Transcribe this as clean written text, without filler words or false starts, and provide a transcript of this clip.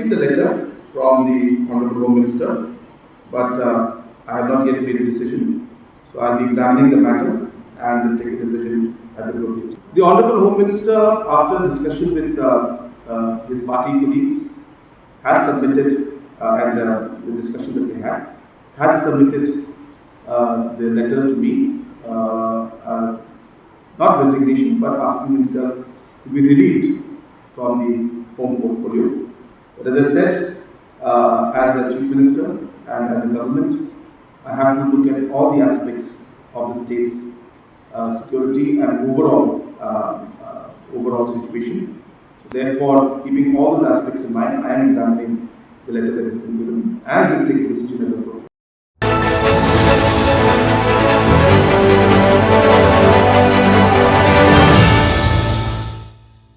received the letter from the Honorable Home Minister, but I have not yet made a decision. So I'll be examining the matter and take a decision at the appropriate time. The Honorable Home Minister, after discussion with his party colleagues, has submitted, and the discussion that we had, has submitted the letter to me, not resignation, but asking himself to be relieved from the home portfolio. But as I said, as a Chief Minister and as a government, I have to look at all the aspects of the state's security and overall situation. So therefore, keeping all those aspects in mind, I am examining the letter that has been given and will take a decision at the